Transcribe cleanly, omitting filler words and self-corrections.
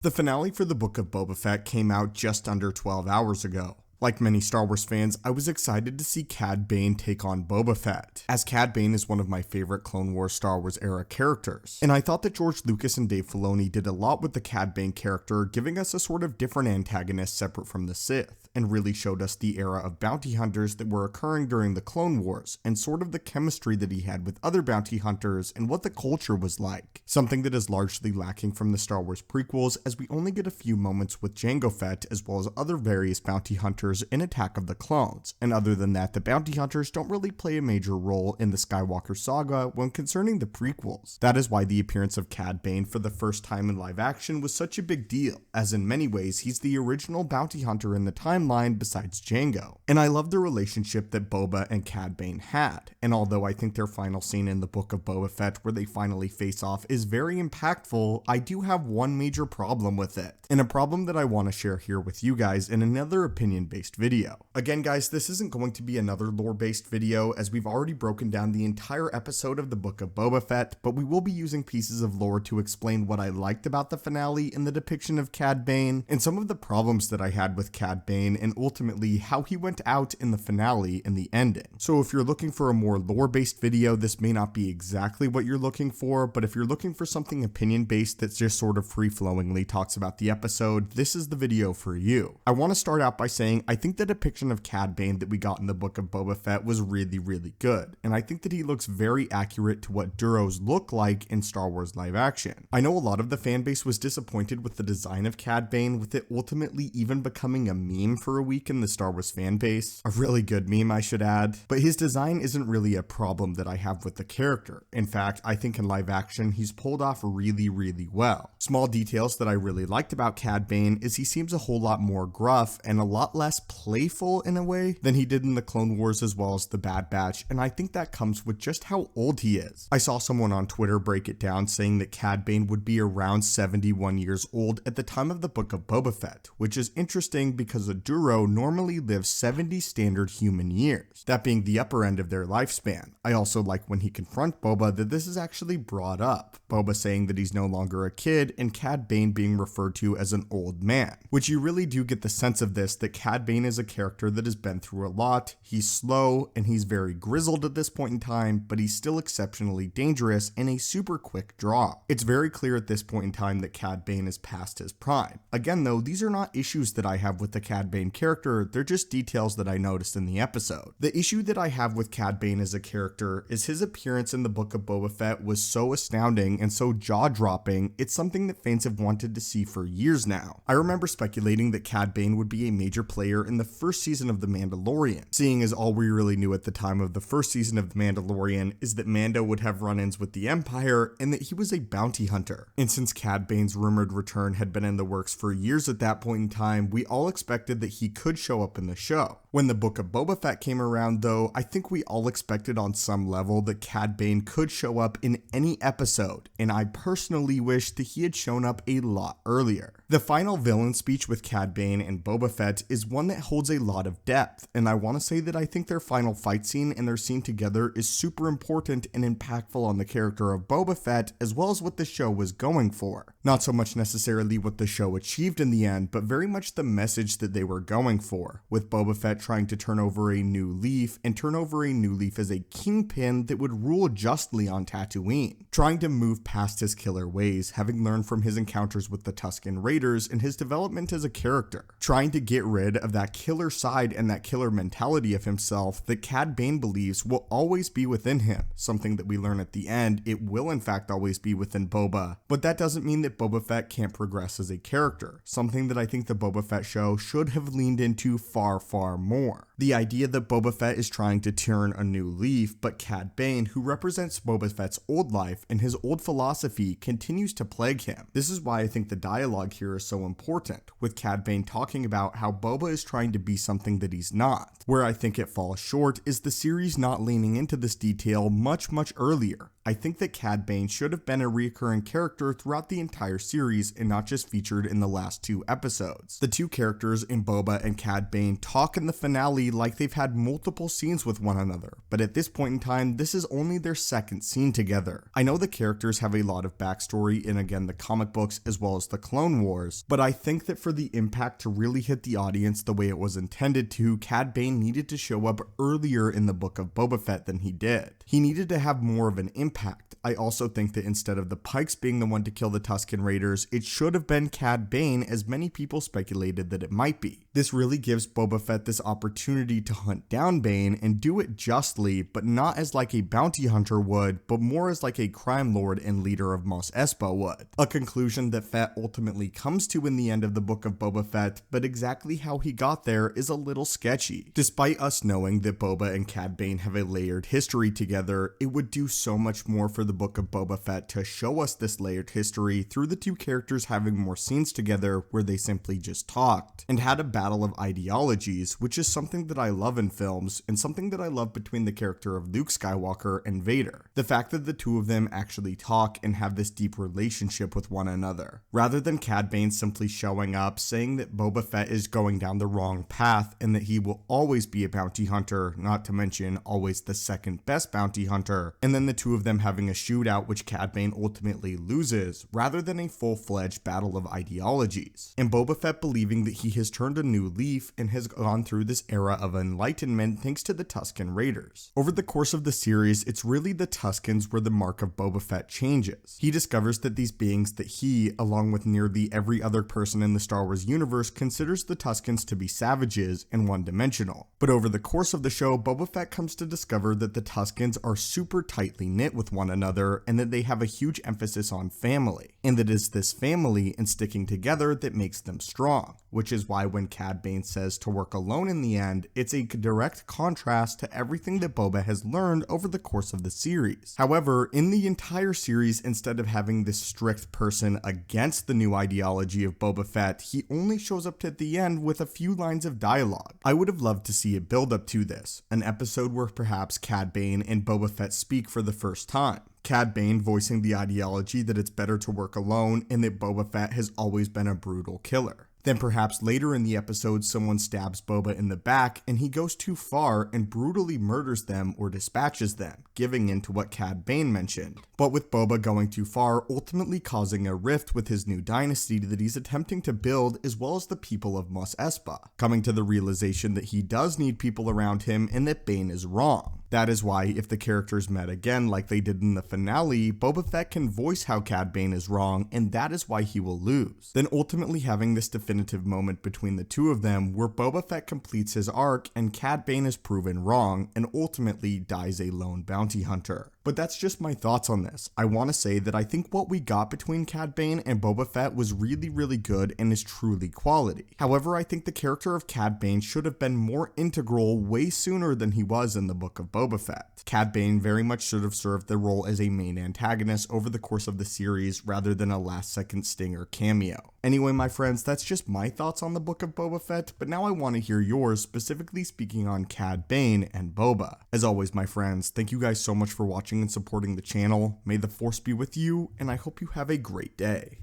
The finale for the Book of Boba Fett came out just under 12 hours ago. Like many Star Wars fans, I was excited to see Cad Bane take on Boba Fett, as Cad Bane is one of my favorite Clone Wars Star Wars era characters. And I thought that George Lucas and Dave Filoni did a lot with the Cad Bane character, giving us a sort of different antagonist separate from the Sith, and really showed us the era of bounty hunters that were occurring during the Clone Wars, and sort of the chemistry that he had with other bounty hunters and what the culture was like. Something that is largely lacking from the Star Wars prequels, as we only get a few moments with Jango Fett as well as other various bounty hunters in Attack of the Clones, and other than that, the bounty hunters don't really play a major role in the Skywalker saga when concerning the prequels. That is why the appearance of Cad Bane for the first time in live action was such a big deal, as in many ways he's the original bounty hunter in the timeline besides Jango. And I love the relationship that Boba and Cad Bane had, and although I think their final scene in the Book of Boba Fett where they finally face off is very impactful, I do have one major problem with it, and a problem that I want to share here with you guys in another opinion-based video. Again guys, this isn't going to be another lore-based video, as we've already broken down the entire episode of the Book of Boba Fett, but we will be using pieces of lore to explain what I liked about the finale and the depiction of Cad Bane, and some of the problems that I had with Cad Bane, and ultimately how he went out in the finale and the ending. So if you're looking for a more lore-based video, this may not be exactly what you're looking for, but if you're looking for something opinion-based that's just sort of free-flowingly talks about the episode, this is the video for you. I want to start out by saying I think the depiction of Cad Bane that we got in the Book of Boba Fett was really good, and I think that he looks very accurate to what Duros look like in Star Wars live action. I know a lot of the fanbase was disappointed with the design of Cad Bane, with it ultimately even becoming a meme for a week in the Star Wars fanbase. A really good meme, I should add. But his design isn't really a problem that I have with the character. In fact, I think in live action he's pulled off really well. Small details that I really liked about Cad Bane is he seems a whole lot more gruff and a lot less playful in a way than he did in the Clone Wars as well as the Bad Batch, and I think that comes with just how old he is. I saw someone on Twitter break it down saying that Cad Bane would be around 71 years old at the time of the Book of Boba Fett, which is interesting because a Duro normally lives 70 standard human years, that being the upper end of their lifespan. I also like when he confronts Boba that this is actually brought up, Boba saying that he's no longer a kid and Cad Bane being referred to as an old man, which you really do get the sense of this, that Cad Bane is a character that has been through a lot, he's slow, and he's very grizzled at this point in time, but he's still exceptionally dangerous and a super quick draw. It's very clear at this point in time that Cad Bane is past his prime. Again though, these are not issues that I have with the Cad Bane character, they're just details that I noticed in the episode. The issue that I have with Cad Bane as a character is his appearance in the Book of Boba Fett was so astounding and so jaw-dropping, it's something that fans have wanted to see for years now. I remember speculating that Cad Bane would be a major player in the first season of The Mandalorian, seeing as all we really knew at the time of the first season of The Mandalorian is that Mando would have run-ins with the Empire and that he was a bounty hunter. And since Cad Bane's rumored return had been in the works for years at that point in time, we all expected that he could show up in the show. When the Book of Boba Fett came around though, I think we all expected on some level that Cad Bane could show up in any episode, and I personally wish that he had shown up a lot earlier. The final villain speech with Cad Bane and Boba Fett is one that holds a lot of depth, and I want to say that I think their final fight scene and their scene together is super important and impactful on the character of Boba Fett as well as what the show was going for. Not so much necessarily what the show achieved in the end, but very much the message that they were going for, with Boba Fett trying to turn over a new leaf and turn over a new leaf as a kingpin that would rule justly on Tatooine, trying to move past his killer ways, having learned from his encounters with the Tusken Raiders and his development as a character, trying to get rid of that killer side and that killer mentality of himself that Cad Bane believes will always be within him, something that we learn at the end it will in fact always be within Boba, but that doesn't mean that Boba Fett can't progress as a character, something that I think the Boba Fett show should have leaned into far more. The idea that Boba Fett is trying to turn a new leaf, but Cad Bane, who represents Boba Fett's old life and his old philosophy, continues to plague him. This is why I think the dialogue here is so important, with Cad Bane talking about how Boba is trying to be something that he's not. Where I think it falls short is the series not leaning into this detail much earlier. I think that Cad Bane should have been a recurring character throughout the entire series and not just featured in the last 2 episodes. The two characters in Boba and Cad Bane talk in the finale finale like they've had multiple scenes with one another, but at this point in time, this is only their second scene together. I know the characters have a lot of backstory in, again, the comic books as well as the Clone Wars, but I think that for the impact to really hit the audience the way it was intended to, Cad Bane needed to show up earlier in the Book of Boba Fett than he did. He needed to have more of an impact. I also think that instead of the Pikes being the one to kill the Tusken Raiders, it should have been Cad Bane, as many people speculated that it might be. This really gives Boba Fett this opportunity to hunt down Bane and do it justly, but not as like a bounty hunter would, but more as like a crime lord and leader of Mos Espa would. A conclusion that Fett ultimately comes to in the end of the Book of Boba Fett, but exactly how he got there is a little sketchy. Despite us knowing that Boba and Cad Bane have a layered history together, it would do so much more for the Book of Boba Fett to show us this layered history through the two characters having more scenes together where they simply just talked and had a battle of ideologies, which is something that I love in films and something that I love between the character of Luke Skywalker and Vader. The fact that the two of them actually talk and have this deep relationship with one another, rather than Cad Bane simply showing up saying that Boba Fett is going down the wrong path and that he will always be a bounty hunter, not to mention always the second best bounty hunter, and then the two of them having a shootout which Cad Bane ultimately loses, rather than a full-fledged battle of ideologies. And Boba Fett believing that he has turned a new leaf and has gone through this era of enlightenment thanks to the Tusken Raiders. Over the course of the series, it's really the Tuskens where the mark of Boba Fett changes. He discovers that these beings that he, along with nearly every other person in the Star Wars universe, considers the Tuskens to be savages and one-dimensional. But over the course of the show, Boba Fett comes to discover that the Tuskens are super tightly knit with one another and that they have a huge emphasis on family. And that it's this family and sticking together that makes them strong, which is why when Cad Bane says to work alone in the end, it's a direct contrast to everything that Boba has learned over the course of the series. However, in the entire series, instead of having this strict person against the new ideology of Boba Fett, he only shows up at the end with a few lines of dialogue. I would have loved to see a build up to this, an episode where perhaps Cad Bane and Boba Fett speak for the first time. Cad Bane voicing the ideology that it's better to work alone and that Boba Fett has always been a brutal killer. Then perhaps later in the episode someone stabs Boba in the back and he goes too far and brutally murders them or dispatches them, giving in to what Cad Bane mentioned. But with Boba going too far, ultimately causing a rift with his new dynasty that he's attempting to build, as well as the people of Mos Espa, coming to the realization that he does need people around him and that Bane is wrong. That is why, if the characters met again like they did in the finale, Boba Fett can voice how Cad Bane is wrong, and that is why he will lose. Then ultimately having this definitive moment between the two of them where Boba Fett completes his arc and Cad Bane is proven wrong and ultimately dies a lone bounty hunter. But that's just my thoughts on this. I want to say that I think what we got between Cad Bane and Boba Fett was really good and is truly quality. However, I think the character of Cad Bane should have been more integral way sooner than he was in the Book of Boba Fett. Cad Bane very much should have served the role as a main antagonist over the course of the series rather than a last-second stinger cameo. Anyway, my friends, that's just my thoughts on the Book of Boba Fett, but now I want to hear yours, specifically speaking on Cad Bane and Boba. As always, my friends, thank you guys so much for watching and supporting the channel. May the Force be with you, and I hope you have a great day.